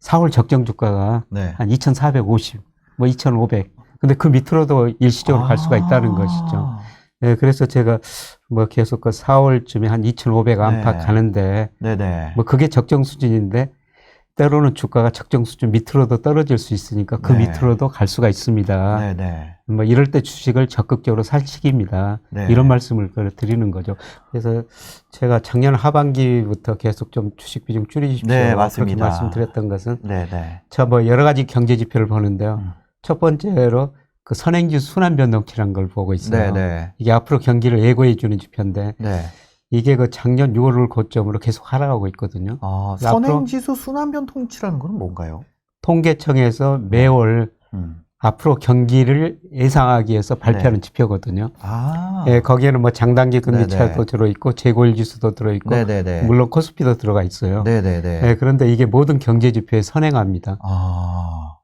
4월 적정 주가가 네. 한 2,450, 뭐 2,500. 근데 그 밑으로도 일시적으로 갈 수가 있다는 것이죠. 예, 그래서 제가 뭐 계속 그 4월쯤에 한 2,500 안팎 네. 가는데, 네네. 뭐 그게 적정 수준인데, 때로는 주가가 적정 수준 밑으로도 떨어질 수 있으니까 그 네. 밑으로도 갈 수가 있습니다. 네네. 뭐 이럴 때 주식을 적극적으로 살 시기입니다. 네. 이런 말씀을 드리는 거죠. 그래서 제가 작년 하반기부터 계속 좀 주식 비중 줄이십시오. 네, 그렇게 맞습니다. 말씀드렸던 것은 네네. 제가 뭐 여러 가지 경제 지표를 보는데요. 첫 번째로 그 선행지수 순환 변동치라는 걸 보고 있어요. 네네. 이게 앞으로 경기를 예고해 주는 지표인데 네. 이게 그 작년 6월을 고점으로 계속 하락하고 있거든요. 선행지수 순환변동치라는 건 뭔가요? 통계청에서 매월 앞으로 경기를 예상하기 위해서 발표하는 네. 지표거든요. 아. 예, 거기에는 뭐 장단기 금리 네네. 차도 들어있고 재고일 지수도 들어있고 네네네. 물론 코스피도 들어가 있어요. 네네네. 예, 그런데 이게 모든 경제 지표에 선행합니다.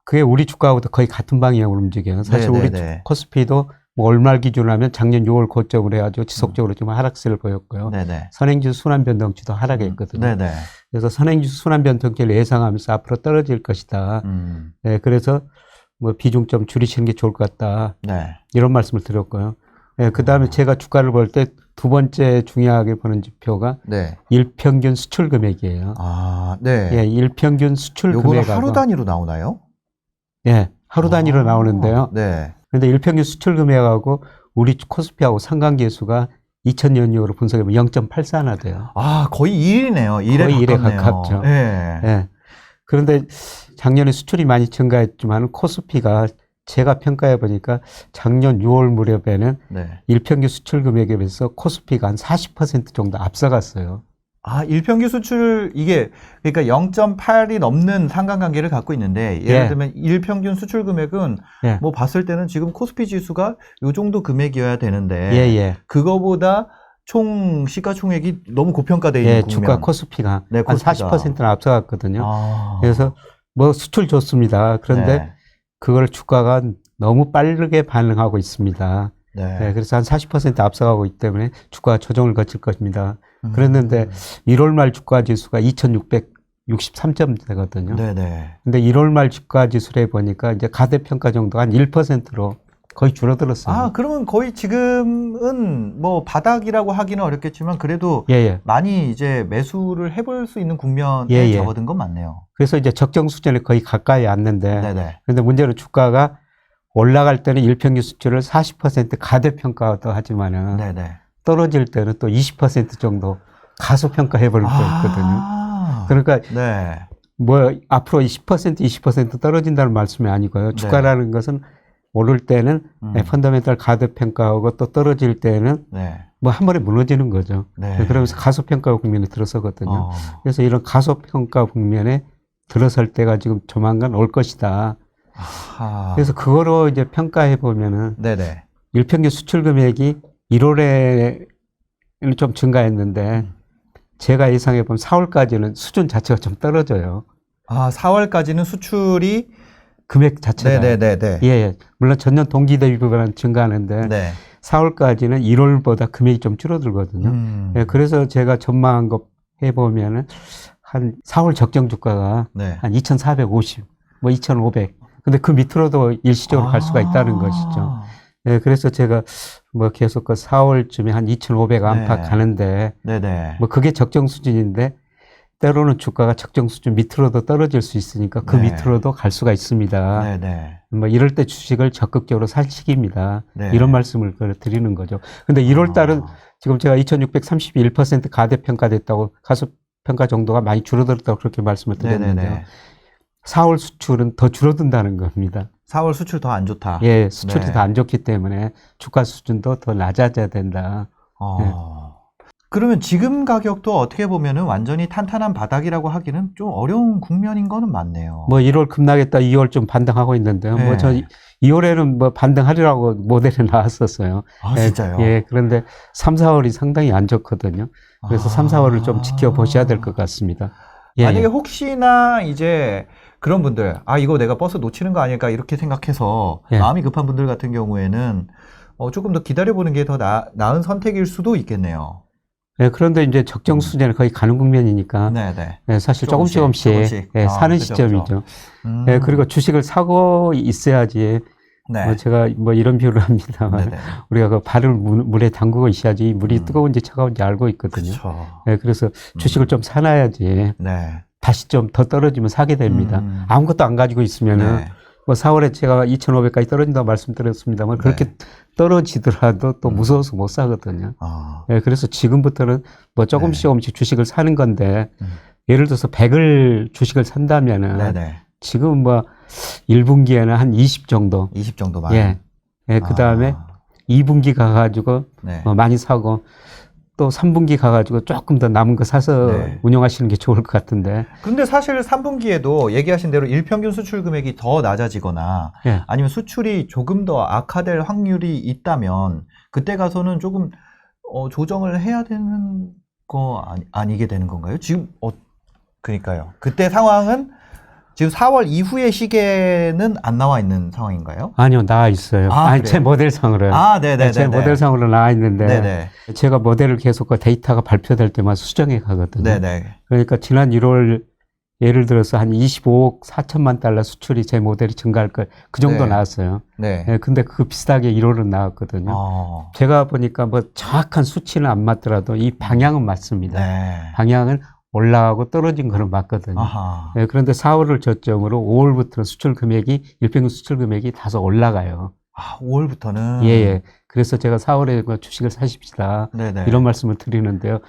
그게 우리 주가하고도 거의 같은 방향으로 움직여요. 사실 네네네. 우리 코스피도 뭐 월말 기준으로 하면 작년 6월 고점으로 해가지고 지속적으로 좀 하락세를 보였고요. 네네. 선행지수 순환변동치도 하락했거든요. 네네. 그래서 선행지수 순환변동치를 예상하면서 앞으로 떨어질 것이다. 예, 그래서 뭐 비중 좀 줄이시는 게 좋을 것 같다. 네. 이런 말씀을 드렸고요. 예, 그 다음에 제가 주가를 볼 때 두 번째 중요하게 보는 지표가 네. 일평균 수출 금액이에요. 네. 예, 일평균 수출 요거는 금액하고 하루 단위로 나오나요? 예, 하루 단위로 나오는데요. 네. 그런데 일평균 수출 금액하고 우리 코스피하고 상관계수가 2000년 이후로 분석해보면 0.84나 돼요. 거의 1이네요. 1에 거의 1에 가깝네요. 가깝죠. 네. 예. 그런데 작년에 수출이 많이 증가했지만 코스피가 제가 평가해 보니까 작년 6월 무렵에는 네. 일평균 수출 금액에 비해서 코스피가 한 40% 정도 앞서갔어요. 일평균 수출, 이게, 그러니까 0.8이 넘는 상관관계를 갖고 있는데, 예를 예. 들면 일평균 수출 금액은 예. 뭐 봤을 때는 지금 코스피 지수가 요 정도 금액이어야 되는데, 예. 그거보다 총 시가총액이 너무 고평가되어 있는 예, 국면. 주가 코스피가 네, 한 코스피가. 40%는 앞서갔거든요. 아. 그래서 뭐 수출 좋습니다. 그런데 네. 그걸 주가가 너무 빠르게 반응하고 있습니다. 네. 네, 그래서 한 40% 앞서가고 있기 때문에 주가가 조정을 거칠 것입니다. 그랬는데 1월 말 주가 지수가 2663점 되거든요. 네네. 근데 1월 말 주가 지수를 해보니까 이제 가대평가 정도가 한 1%로 거의 줄어들었어요. 그러면 거의 지금은 뭐 바닥이라고 하기는 어렵겠지만 그래도 예. 많이 이제 매수를 해볼 수 있는 국면에 예. 접어든 건 맞네요. 그래서 이제 적정 수준에 거의 가까이 왔는데, 네네. 근데 문제는 주가가 올라갈 때는 일평균 수출을 40% 가대평가도 하지만은 네네. 떨어질 때는 또 20% 정도 가소평가 해버릴 때가 있거든요. 그러니까 네. 뭐 앞으로 10% 20% 떨어진다는 말씀이 아니고요. 주가라는 것은 오를 때는 펀더멘탈 가대평가하고 또 떨어질 때는 네. 뭐 한 번에 무너지는 거죠. 네. 그러면서 가소평가 국면에 들어서거든요. 그래서 이런 가소평가 국면에 들어설 때가 지금 조만간 올 것이다. 그래서 그거로 이제 평가해 보면은 네네. 일평균 수출 금액이 1월에는 좀 증가했는데 제가 예상해 보면 4월까지는 수준 자체가 좀 떨어져요. 4월까지는 수출이 금액 자체가. 네네네. 예. 물론 전년 동기 대비보다는 증가하는데 네. 4월까지는 1월보다 금액이 좀 줄어들거든요. 예, 그래서 제가 전망한 거 해보면은 한 4월 적정 주가가 네. 한 2,450, 뭐 2,500. 근데 그 밑으로도 일시적으로 갈 수가 있다는 것이죠. 예, 그래서 제가 뭐 계속 그 4월쯤에 한 2,500 안팎 네. 가는데, 네네. 뭐 그게 적정 수준인데, 때로는 주가가 적정 수준 밑으로도 떨어질 수 있으니까 그 네. 밑으로도 갈 수가 있습니다. 네네. 뭐 이럴 때 주식을 적극적으로 살 시기입니다. 네. 이런 말씀을 드리는 거죠. 근데 1월 달은 지금 제가 2,631% 가대평가됐다고, 가소평가 정도가 많이 줄어들었다고 그렇게 말씀을 드렸는데요. 네네네. 4월 수출은 더 줄어든다는 겁니다. 4월 수출 더 안 좋다. 예, 수출이 네. 더 안 좋기 때문에 주가 수준도 더 낮아져야 된다. 그러면 지금 가격도 어떻게 보면은 완전히 탄탄한 바닥이라고 하기는 좀 어려운 국면인 거는 맞네요. 뭐 1월 급락했다 2월 좀 반등하고 있는데요. 네. 뭐 저 2월에는 뭐 반등하리라고 모델이 나왔었어요. 진짜요? 예, 그런데 3, 4월이 상당히 안 좋거든요. 그래서 3, 4월을 좀 지켜보셔야 될 것 같습니다. 예, 만약에 혹시나 이제 그런 분들, 이거 내가 버스 놓치는 거 아닐까 이렇게 생각해서 마음이 급한 분들 같은 경우에는 조금 더 기다려보는 게 더 나은 선택일 수도 있겠네요. 예, 그런데 이제 적정 수준에 거의 가는 국면이니까 네네. 예, 사실 조금씩 예, 사는 그죠, 시점이죠. 예, 그리고 주식을 사고 있어야지 네. 뭐 제가 뭐 이런 비유를 합니다만 네네. 우리가 그 발을 물에 담그고 있어야지 물이 뜨거운지 차가운지 알고 있거든요. 그쵸. 예, 그래서 주식을 좀 사놔야지 네. 다시 좀 더 떨어지면 사게 됩니다. 아무것도 안 가지고 있으면은 네. 뭐 4월에 제가 2,500까지 떨어진다고 말씀드렸습니다만 그렇게 네. 떨어지더라도 또 무서워서 못 사거든요. 예, 그래서 지금부터는 뭐 조금씩 주식을 사는 건데 예를 들어서 100을 주식을 산다면은 네네. 지금 뭐 1분기에는 한 20 정도. 20 정도만. 예. 예, 그 다음에 2분기 가가지고 네. 많이 사고 또 3분기 가가지고 조금 더 남은 거 사서 네. 운영하시는 게 좋을 것 같은데. 근데 사실 3분기에도 얘기하신 대로 일평균 수출 금액이 더 낮아지거나 예. 아니면 수출이 조금 더 악화될 확률이 있다면 그때 가서는 조금 조정을 해야 되는 거 아니게 되는 건가요? 지금 그러니까요. 그때 상황은 지금 4월 이후의 시계는 안 나와 있는 상황인가요? 아니요, 나와 있어요. 아니, 제 모델상으로요. 네네네. 제 모델상으로 나와 있는데. 네네. 제가 모델을 계속 그 데이터가 발표될 때마다 수정해 가거든요. 네네. 그러니까 지난 1월 예를 들어서 한 25억 4천만 달러 수출이 제 모델이 증가할 거, 그 정도 네. 나왔어요. 네. 네, 근데 그 비슷하게 1월은 나왔거든요. 제가 보니까 뭐 정확한 수치는 안 맞더라도 이 방향은 맞습니다. 네. 방향은 올라가고 떨어진 거는 맞거든요. 네, 그런데 4월을 저점으로 5월부터는 수출 금액이, 일평균 수출 금액이 다소 올라가요. 5월부터는? 예. 그래서 제가 4월에 주식을 사십시다. 네네. 이런 말씀을 드리는데요.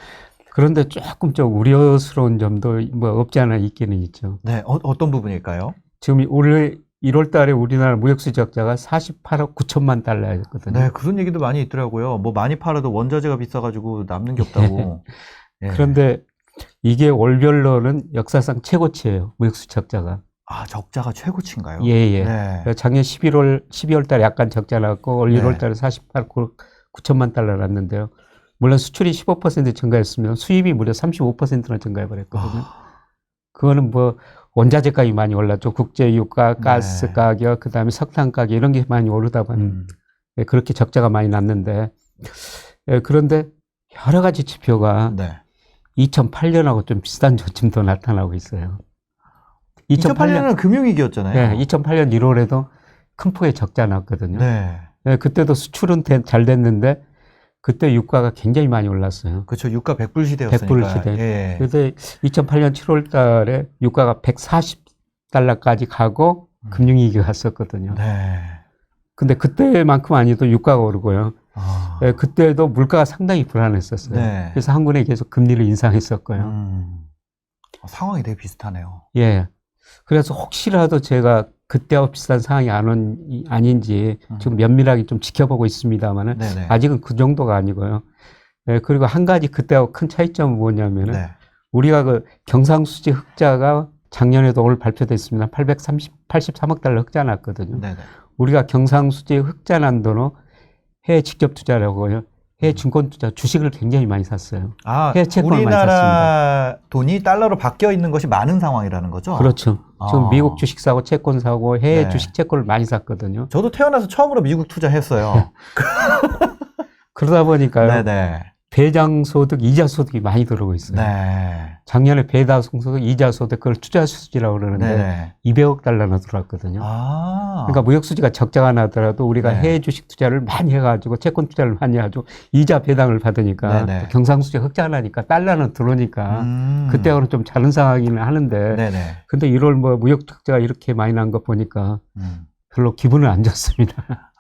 그런데 조금 좀 우려스러운 점도 뭐 없지 않아 있기는 있죠. 네, 어떤 부분일까요? 지금 올해 1월 달에 우리나라 무역수지 적자가 48억 9천만 달러였거든요. 네, 그런 얘기도 많이 있더라고요. 뭐 많이 팔아도 원자재가 비싸가지고 남는 게 없다고. 예. 그런데 이게 월별로는 역사상 최고치예요. 무역수지 적자가. 적자가 최고치인가요? 예. 네. 작년 12월 달에 약간 적자 났고 올 1월 달에 48억 9천만 달러 났는데요. 물론 수출이 15% 증가했으면 수입이 무려 35%나 증가해버렸거든요. 그거는 뭐 원자재 값이 많이 올랐죠. 국제유가, 가스 가격, 그 다음에 석탄 가격 이런 게 많이 오르다 보니 그렇게 적자가 많이 났는데 그런데 여러 가지 지표가 2008년하고 좀 비슷한 조짐도 나타나고 있어요. 2008년은 금융위기였잖아요. 네, 2008년 1월에도 큰 폭의 적자 났거든요. 네. 그때도 수출은 잘 됐는데 그때 유가가 굉장히 많이 올랐어요. 그렇죠. 유가 100불 시대였으니까. 100불 시대. 예. 그런데 2008년 7월 달에 유가가 140달러까지 가고 금융위기가 왔었거든요. 네. 근데 그때만큼 아니도 유가가 오르고요. 그때도 물가가 상당히 불안했었어요. 네. 그래서 한국은행이 계속 금리를 인상했었고요. 상황이 되게 비슷하네요. 예. 그래서 혹시라도 제가 그때와 비슷한 상황이 아닌지 지금 면밀하게 좀 지켜보고 있습니다만은 아직은 그 정도가 아니고요. 예, 그리고 한 가지 그때하고 큰 차이점은 뭐냐면은 우리가 그 경상수지 흑자가 작년에도 오늘 발표됐습니다. 83억 달러 흑자 났거든요. 우리가 경상수지 흑자 난 돈은 해외 직접 투자라고요. 해외 증권 투자, 주식을 굉장히 많이 샀어요. 해외 채권을 많이 샀습니다. 우리나라 돈이 달러로 바뀌어 있는 것이 많은 상황이라는 거죠? 그렇죠. 지금 미국 주식 사고 채권 사고 해외 주식 채권을 많이 샀거든요. 저도 태어나서 처음으로 미국 투자했어요. 그러다 보니까요. 네네. 배당소득, 이자소득이 많이 들어오고 있어요. 작년에 배당소득, 이자소득, 그걸 투자수지라고 그러는데 200억 달러나 들어왔거든요. 그러니까 무역수지가 적자가 나더라도 우리가 해외 주식 투자를 많이 해가지고 채권 투자를 많이 해가지고 이자 배당을 받으니까 또 경상수지 흑자가 나니까 달러는 들어오니까 그때하고는 좀 다른 상황이긴 하는데 근데 1월 뭐 무역 적자가 이렇게 많이 난 거 보니까 별로 기분은 안 좋습니다.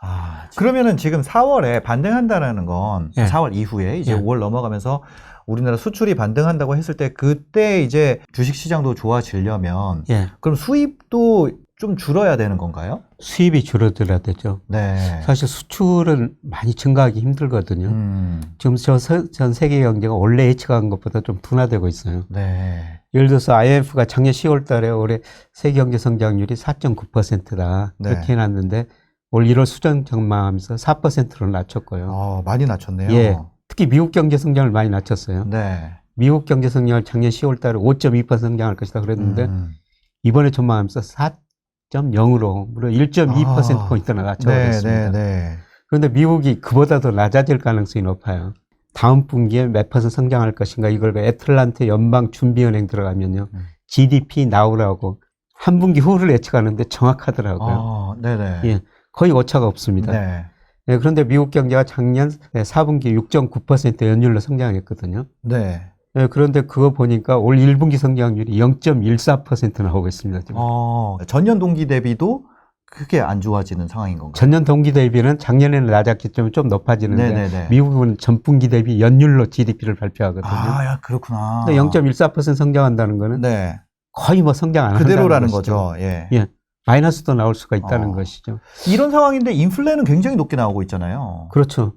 그러면은 지금 4월에 반등한다라는 건 4월 이후에 이제 5월 넘어가면서 우리나라 수출이 반등한다고 했을 때 그때 이제 주식시장도 좋아지려면 그럼 수입도 좀 줄어야 되는 건가요? 수입이 줄어들어야 되죠. 사실 수출은 많이 증가하기 힘들거든요. 지금 전 세계 경제가 원래 예측한 것보다 좀 둔화되고 있어요. 예를 들어서 IMF가 작년 10월 달에 올해 세계 경제 성장률이 4.9%다. 그렇게 해놨는데 올 1월 수정 전망하면서 4%로 낮췄고요. 많이 낮췄네요. 예. 특히 미국 경제 성장을 많이 낮췄어요. 미국 경제 성장을 작년 10월 달에 5.2% 성장할 것이다 그랬는데 이번에 전망하면서 4.0으로 무려 1.2%포인트나 낮춰버렸습니다. 그런데 미국이 그보다 더 낮아질 가능성이 높아요. 다음 분기에 몇 % 성장할 것인가 이걸 그 애틀란타 연방준비은행 들어가면요. GDP 나오라고 한 분기 후를 예측하는데 정확하더라고요. 네네. 예, 거의 오차가 없습니다. 네. 예, 그런데 미국 경제가 작년 4분기 6.9% 연율로 성장했거든요. 네. 예, 그런데 그거 보니까 올 1분기 성장률이 0.14% 나오고 있습니다. 지금. 전년 동기 대비도 크게 안 좋아지는 상황인 건가요? 전년 동기 대비는 작년에는 낮았기 때문에 좀 높아지는데 네네네. 미국은 전분기 대비 연율로 GDP를 발표하거든요. 야, 그렇구나. 근데 0.14% 성장한다는 거는 네. 거의 뭐 성장 안 한다는 그대로라는 것이죠. 거죠. 예. 예, 마이너스도 나올 수가 있다는 것이죠. 이런 상황인데 인플레는 굉장히 높게 나오고 있잖아요. 그렇죠.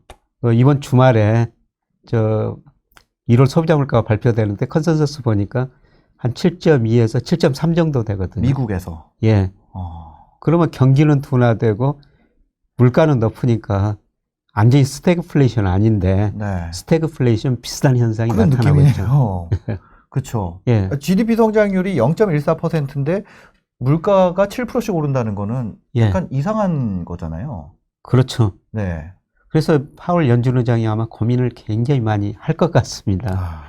이번 주말에 1월 소비자 물가가 발표되는데 컨센서스 보니까 한 7.2에서 7.3 정도 되거든요. 미국에서. 예. 그러면 경기는 둔화되고 물가는 높으니까 완전히 스태그플레이션 아닌데 네. 스태그플레이션 비슷한 현상이 그런 나타나고 느낌이네요. 있죠. 그렇죠. 예. GDP 성장률이 0.14%인데 물가가 7%씩 오른다는 거는 약간 이상한 거잖아요. 그렇죠. 네. 그래서 파월 연준 의장이 아마 고민을 굉장히 많이 할 것 같습니다.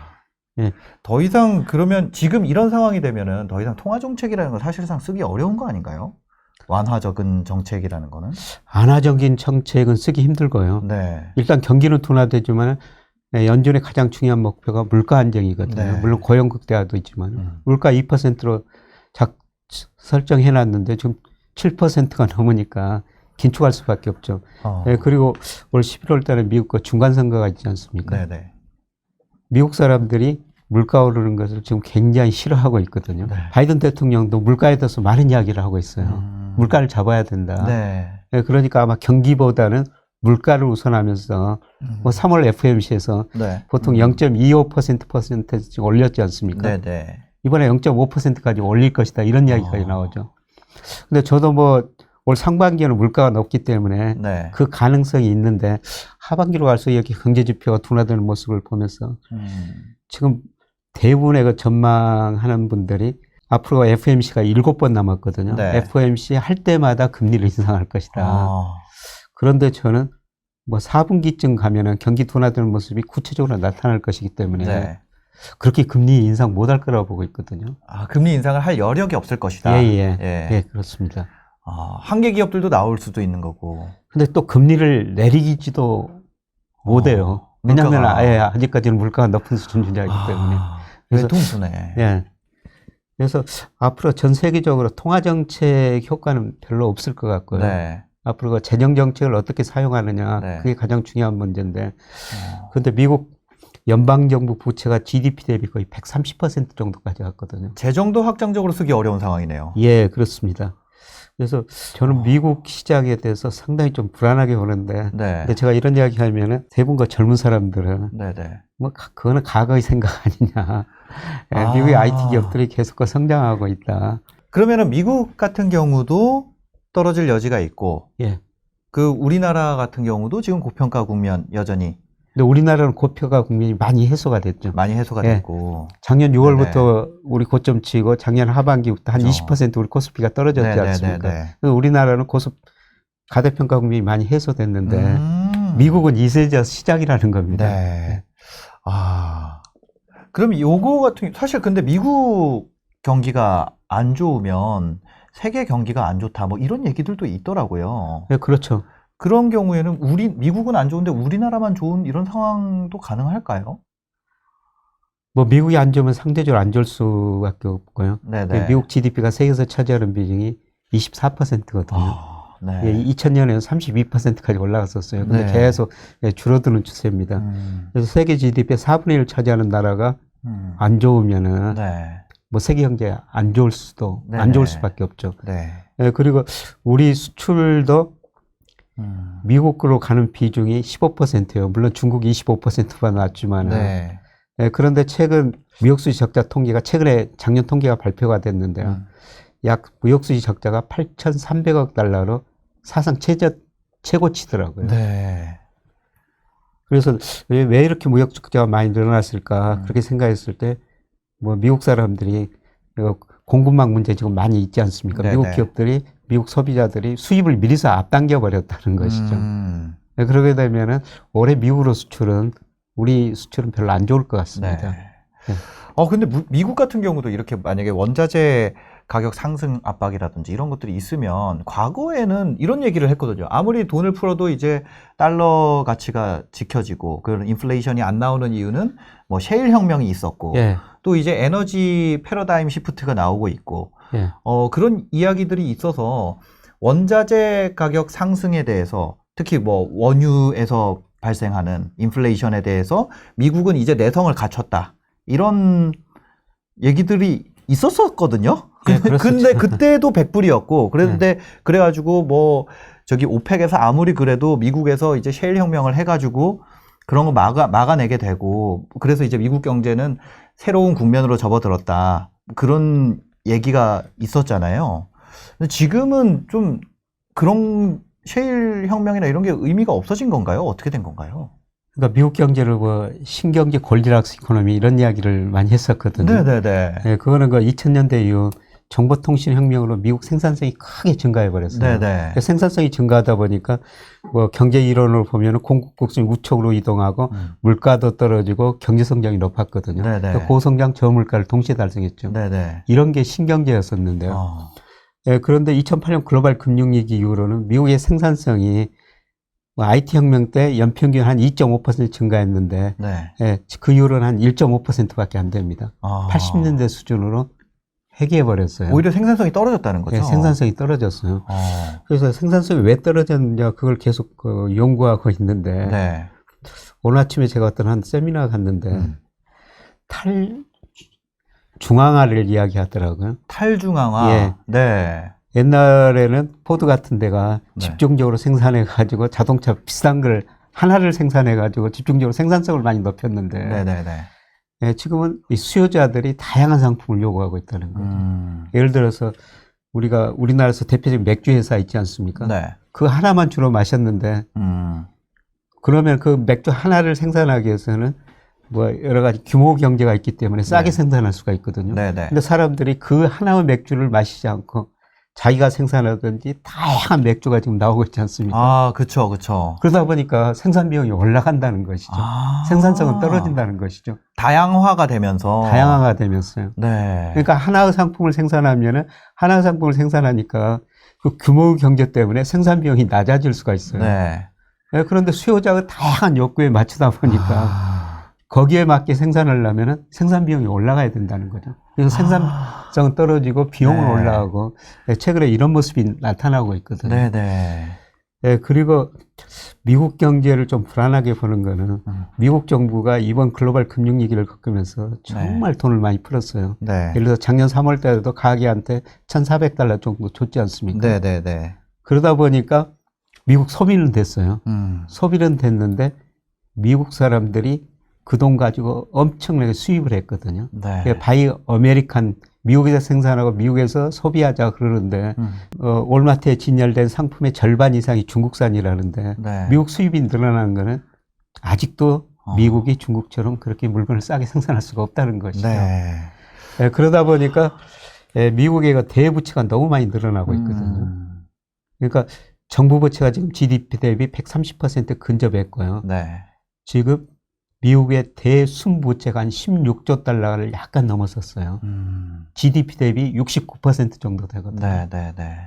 예. 더 이상 그러면 지금 이런 상황이 되면은 더 이상 통화 정책이라는 건 사실상 쓰기 어려운 거 아닌가요? 완화적인 정책이라는 거는? 완화적인 정책은 쓰기 힘들고요. 네. 일단 경기는 둔화되지만 연준의 가장 중요한 목표가 물가 안정이거든요. 네. 물론 고용 극대화도 있지만 물가 2%로 설정해놨는데 지금 7%가 넘으니까 긴축할 수밖에 없죠. 그리고 올 11월 달에 미국 거 중간선거가 있지 않습니까? 네네. 미국 사람들이 물가 오르는 것을 지금 굉장히 싫어하고 있거든요. 네. 바이든 대통령도 물가에 대해서 많은 이야기를 하고 있어요. 물가를 잡아야 된다. 네. 그러니까 아마 경기보다는 물가를 우선하면서 뭐 3월 FOMC에서 네. 보통 0.25% 올렸지 않습니까? 네네. 이번에 0.5%까지 올릴 것이다. 이런 이야기까지 나오죠. 근데 저도 뭐 올 상반기에는 물가가 높기 때문에 네. 그 가능성이 있는데 하반기로 갈수록 이렇게 경제 지표가 둔화되는 모습을 보면서 지금 대부분의 그 전망하는 분들이 앞으로 FOMC가 7번 남았거든요. 네. FOMC 할 때마다 금리를 인상할 것이다. 그런데 저는 뭐 4분기쯤 가면은 경기 둔화되는 모습이 구체적으로 나타날 것이기 때문에 네. 그렇게 금리 인상 못 할 거라고 보고 있거든요. 금리 인상을 할 여력이 없을 것이다. 예, 그렇습니다. 한계 기업들도 나올 수도 있는 거고. 근데 또 금리를 내리지도 못해요. 왜냐하면 아직까지는 물가가 높은 수준이기 때문에. 그래서 통수네. 예. 그래서 앞으로 전 세계적으로 통화 정책 효과는 별로 없을 것 같고요. 네. 앞으로 그 재정 정책을 어떻게 사용하느냐 그게 가장 중요한 문제인데. 그런데 미국 연방정부 부채가 GDP 대비 거의 130% 정도까지 갔거든요. 재정도 확장적으로 쓰기 어려운 상황이네요. 예, 그렇습니다. 그래서 저는 미국 시장에 대해서 상당히 좀 불안하게 보는데, 근데 제가 이런 이야기 하면은 대부분 그 젊은 사람들은 뭐 그거는 과거의 생각 아니냐. 미국의 IT 기업들이 계속 성장하고 있다. 그러면은 미국 같은 경우도 떨어질 여지가 있고, 그 우리나라 같은 경우도 지금 고평가 국면 여전히. 근데 우리나라는 고평가 국면이 많이 해소가 됐죠. 많이 해소가 됐고. 작년 6월부터 우리 고점 치고 작년 하반기부터 한 20% 우리 코스피가 떨어졌지 않습니까? 그래서 우리나라는 가대평가 국면이 많이 해소됐는데 미국은 이제 시작이라는 겁니다. 그럼 요거 같은 사실 근데 미국 경기가 안 좋으면 세계 경기가 안 좋다 뭐 이런 얘기들도 있더라고요. 네, 그렇죠. 그런 경우에는 미국은 안 좋은데 우리나라만 좋은 이런 상황도 가능할까요? 뭐 미국이 안 좋으면 상대적으로 안 좋을 수밖에 없고요. 미국 GDP가 세계에서 차지하는 비중이 24%거든요. 2000년에는 32%까지 올라갔었어요. 근데 계속 줄어드는 추세입니다. 그래서 세계 GDP의 4분의 1을 차지하는 나라가 안 좋으면은 뭐 세계 경제 안 좋을 수밖에 없죠. 그리고 우리 수출도 미국으로 가는 비중이 15%예요. 물론 중국이 25%만 왔지만. 그런데 최근 무역수지 적자 통계가 최근에 작년 통계가 발표가 됐는데요. 약 무역수지 적자가 8,300억 달러로 사상 최고치더라고요. 그래서 왜 이렇게 무역 적자가 많이 늘어났을까 그렇게 생각했을 때 뭐 미국 사람들이 공급망 문제 지금 많이 있지 않습니까? 미국 기업들이 미국 소비자들이 수입을 미리서 앞당겨 버렸다는 것이죠. 그러게 되면은 올해 미국으로 수출은 우리 수출은 별로 안 좋을 것 같습니다. 네. 네. 근데 미국 같은 경우도 이렇게 만약에 원자재 가격 상승 압박이라든지 이런 것들이 있으면 과거에는 이런 얘기를 했거든요. 아무리 돈을 풀어도 이제 달러 가치가 지켜지고 그런 인플레이션이 안 나오는 이유는 뭐 셰일 혁명이 있었고 예. 또 이제 에너지 패러다임 시프트가 나오고 있고 예. 그런 이야기들이 있어서 원자재 가격 상승에 대해서 특히 뭐 원유에서 발생하는 인플레이션에 대해서 미국은 이제 내성을 갖췄다. 이런 얘기들이 있었었거든요. 네, 근데 그때도 100불이었고 그랬는데 그래가지고 뭐 저기 오펙에서 아무리 그래도 미국에서 이제 셰일 혁명을 해가지고 그런 거 막아내게 되고 그래서 이제 미국 경제는 새로운 국면으로 접어들었다. 그런 얘기가 있었잖아요. 근데 지금은 좀 그런 셰일 혁명이나 이런 게 의미가 없어진 건가요? 어떻게 된 건가요? 그러니까 미국 경제를 뭐 신경제 골디락스 이코노미 이런 이야기를 많이 했었거든요. 네네네. 네, 그거는 그 2000년대 이후 정보통신혁명으로 미국 생산성이 크게 증가해 버렸어요. 네네. 그러니까 생산성이 증가하다 보니까 뭐 경제 이론으로 보면은 공급국순이 우측으로 이동하고 물가도 떨어지고 경제 성장이 높았거든요. 그러니까 고성장 저물가를 동시에 달성했죠. 네네. 이런 게 신경제였었는데요. 네, 그런데 2008년 글로벌 금융위기 이후로는 미국의 생산성이 뭐 IT 혁명 때 연평균 한 2.5% 증가했는데 네. 예, 그 이후로는 한 1.5%밖에 안 됩니다. 80년대 수준으로 회귀해 버렸어요. 오히려 생산성이 떨어졌다는 거죠? 예, 생산성이 떨어졌어요. 그래서 생산성이 왜 떨어졌느냐 그걸 계속 연구하고 있는데 네. 오늘 아침에 제가 어떤 한 세미나 갔는데 탈중앙화를 이야기하더라고요. 탈중앙화? 예. 네. 옛날에는 포드 같은 데가 네. 집중적으로 생산해가지고 자동차 비싼 걸 하나를 생산해가지고 집중적으로 생산성을 많이 높였는데 네네네. 예, 지금은 이 수요자들이 다양한 상품을 요구하고 있다는 거죠. 예를 들어서 우리나라에서 대표적인 맥주 회사 있지 않습니까? 네. 그 하나만 주로 마셨는데 그러면 그 맥주 하나를 생산하기 위해서는 뭐 여러 가지 규모 경제가 있기 때문에 싸게 생산할 수가 있거든요. 네네. 근데 사람들이 그 하나의 맥주를 마시지 않고 자기가 생산하든지 다양한 맥주가 지금 나오고 있지 않습니까? 그쵸, 그쵸. 그러다 보니까 생산 비용이 올라간다는 것이죠. 생산성은 떨어진다는 것이죠. 다양화가 되면서. 다양화가 되면서요. 네. 그러니까 하나의 상품을 생산하면은 하나의 상품을 생산하니까 그 규모 경제 때문에 생산 비용이 낮아질 수가 있어요. 네. 네, 그런데 수요자가 다양한 욕구에 맞추다 보니까 거기에 맞게 생산하려면은 생산 비용이 올라가야 된다는 거죠. 그래서 생산성은 떨어지고 비용은 네. 올라가고 최근에 이런 모습이 나타나고 있거든요. 네네. 네, 그리고 미국 경제를 좀 불안하게 보는 거는 미국 정부가 이번 글로벌 금융위기를 겪으면서 정말 돈을 많이 풀었어요. 네. 예를 들어 작년 3월 달에도 가계한테 $1,400 정도 줬지 않습니까? 네네네. 그러다 보니까 미국 소비는 됐어요. 소비는 됐는데 미국 사람들이 그 돈 가지고 엄청나게 수입을 했거든요. 네. 바이 아메리칸 미국에서 생산하고 미국에서 소비하자 그러는데 월마트에 진열된 상품의 절반 이상이 중국산이라는데 네. 미국 수입이 늘어나는 거는 아직도 미국이 중국처럼 그렇게 물건을 싸게 생산할 수가 없다는 것이죠. 네. 그러다 보니까 미국의 대부채가 너무 많이 늘어나고 있거든요. 그러니까 정부 부채가 지금 GDP 대비 130% 근접했고요. 네. 지금 미국의 대순부채가 한 16조 달러를 약간 넘어섰어요. GDP 대비 69% 정도 되거든요. 네네네.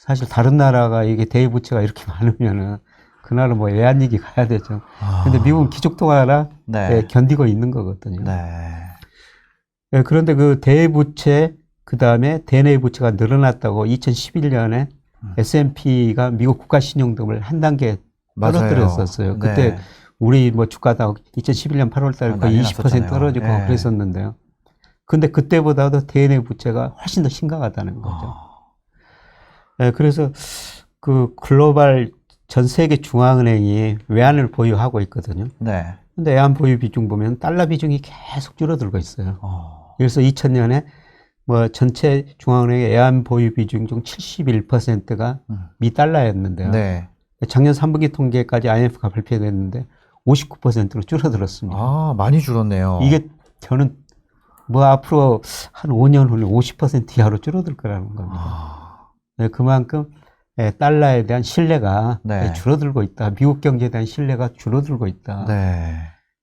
사실 다른 나라가 이게 대부채가 이렇게 많으면은 그 나라 뭐 외환위기 가야 되죠. 근데 미국은 기축통화라 네. 견디고 있는 거거든요. 네. 그런데 그 대부채 그 다음에 대내 부채가 늘어났다고 2011년에 S&P가 미국 국가신용등을 한 단계 떨어뜨렸었어요. 그때 우리 뭐 주가도 2011년 8월 달에 거의 20% 떨어지고 그랬었는데요. 근데 그때보다도 대내 부채가 훨씬 더 심각하다는 거죠. 그래서 그 글로벌 전 세계 중앙은행이 외환을 보유하고 있거든요. 네. 근데 외환 보유 비중 보면 달러 비중이 계속 줄어들고 있어요. 그래서 2000년에 뭐 전체 중앙은행의 외환 보유 비중 중 71%가 미 달러였는데요. 네. 작년 3분기 통계까지 IMF가 발표됐는데 59%로 줄어들었습니다. 많이 줄었네요. 이게 저는 뭐 앞으로 한 5년 후에 50% 이하로 줄어들 거라는 겁니다. 그만큼 달러에 대한 신뢰가 줄어들고 있다. 미국 경제에 대한 신뢰가 줄어들고 있다. 네.